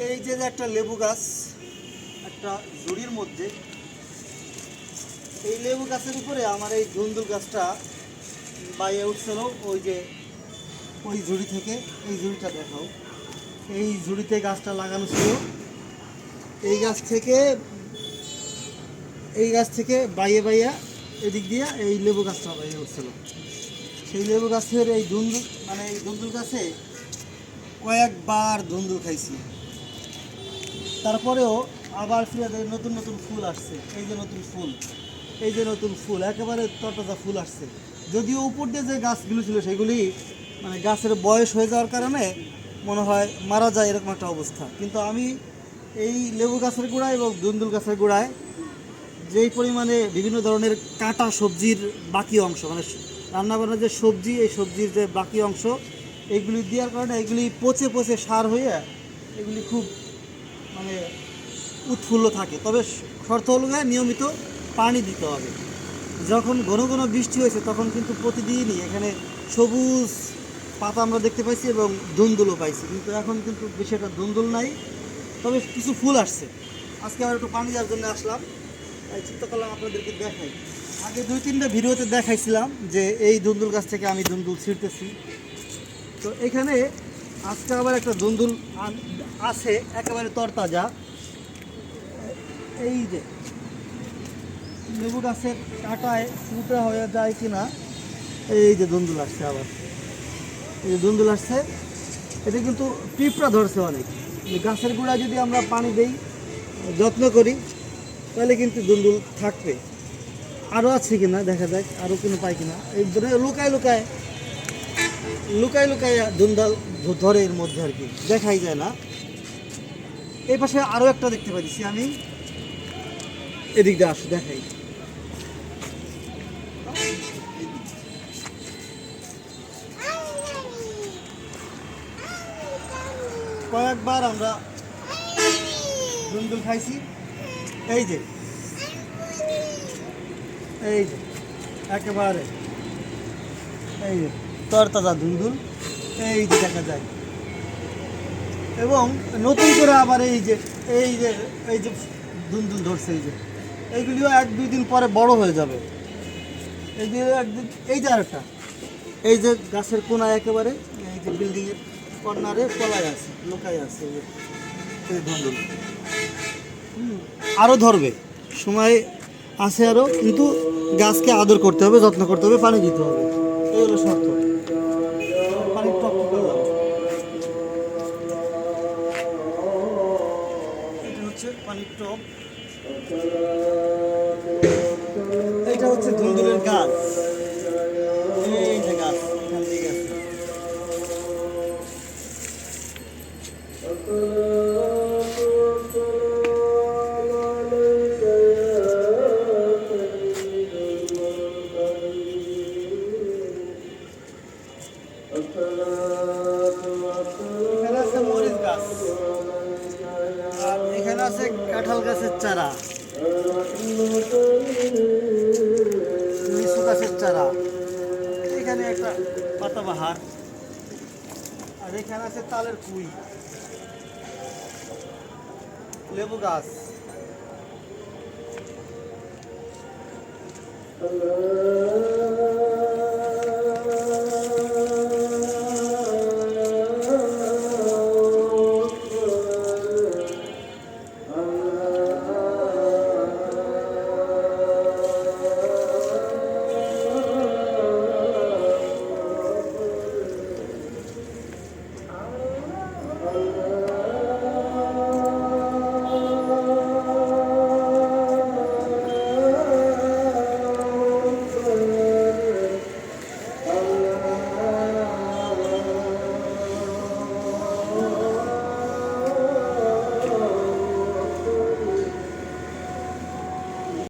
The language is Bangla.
এই যে একটা লেবু গাছ, একটা ঝুড়ির মধ্যে, এই লেবু গাছের উপরে আমার এই ধুন্দুল গাছটা বাইরে উঠছিল। ওই যে ওই ঝুড়ি থেকে, এই ঝুড়িটা দেখাও, এই ঝুড়িতে গাছটা লাগানো ছিল। এই গাছ থেকে বাইয়ে বাইয়া এদিক দিয়ে এই লেবু গাছটা বাইরে উঠছিল। সেই লেবু গাছের এই ধুন্দুল, মানে এই ধুন্দুল গাছে কয়েকবার ধুন্দুল খাইছি। তারপরেও আবার ফিরে নতুন নতুন ফুল আসছে। এই যে নতুন ফুল, এই যে নতুন ফুল, একেবারে তরতাজা ফুল আসছে। যদিও উপর দিয়ে যে গাছগুলো ছিল সেগুলি মানে গাছের বয়স হয়ে যাওয়ার কারণে মনে হয় মারা যায়, এরকম একটা অবস্থা। কিন্তু আমি এই লেবু গাছের গোড়ায় এবং ধুন্দুল গাছের গোড়ায় যেই পরিমাণে বিভিন্ন ধরনের কাটা সবজির বাকি অংশ, মানে রান্নাবান্নার যে সবজি, এই সবজির যে বাকি অংশ, এগুলি দেওয়ার কারণে এগুলি পচে পচে সার হয়ে এগুলি খুব মানে উৎফুল্ল থাকে। তবে শর্ত হলো নিয়মিত পানি দিতে হবে। যখন ঘন ঘন বৃষ্টি হয়েছে তখন কিন্তু প্রতিদিনই এখানে সবুজ পাতা আমরা দেখতে পাইছি এবং ধুন্দুলও পাইছি, কিন্তু এখন কিন্তু বেশি একটা ধুন্দুল নাই। তবে কিছু ফুল আসছে। আজকে আবার একটু পানি দেওয়ার জন্য আসলাম, তাই চিন্তা করলাম আপনাদেরকে দেখাই। আগে 2-3টা ভিডিওতে দেখাইছিলাম যে এই ধুন্দুল গাছ থেকে আমি ধুন্দুল ছিঁড়তেছি। তো এখানে আজকে আবার একটা ধুন্দুল আছে, একেবারে তরতাজা। এই যে লেবু গাছের কাঁটায় ফুটা হয়ে যায় কিনা, এই যে ধুন্দুল আসছে আবার, এই যে ধুন্দুল আসছে। এটা কিন্তু পিঁপড়া ধরছে অনেক। গাছের গোড়ায় যদি আমরা পানি দেই, যত্ন করি, তাহলে কিন্তু ধুন্দুল থাকবে। আরও আছে কিনা দেখা যাক, আরও কোনো পাই কিনা। এই লুকায় লুকায় লুকায় লুকায় ধুন্দুল ধরে এর মধ্যে, আর কি দেখাই যায় না। এই পাশে আরও একটা দেখতে পাচ্ছি আমি, এদিক দিয়ে আসো দেখাই। কয়েকবার আমরা ধুন্দুল খাইছি। এই যে এই যে একেবারে এই যে তরতাজা ধুন্দুল, এই যে দেখা যায়। এবং নতুন করে আবার এই যে এই যে এই যে ধুন্দুল ধরছে, এই যে এইগুলিও 1-2 দিন পরে বড় হয়ে যাবে। এই যে একদিন, এই যে আরেকটা, এই যে গাছের কোনায় একেবারে, এই যে বিল্ডিংয়ের কর্নারে পলায় আছে, লুকায় আছে এই ধুন্দুল। আরও ধরবে, সময় আছে আরও, কিন্তু গাছকে আদর করতে হবে, যত্ন করতে হবে, পানি দিতে হবে, এই হলো শর্ত। পানির টপ করলাম, এটা হচ্ছে পানির টপ, এটা হচ্ছে ধুন্দুলের গাছ। এই যে গাছ, এখান দিয়ে গেছে। এখানে আছে মরিচ গাছ, আর এখানে আছে কাঁঠাল গাছের চারা, লিচু গাছের চারা, এখানে একটা পাতাবাহার, আর এখানে আছে তালের কুই, লেবু গাছ।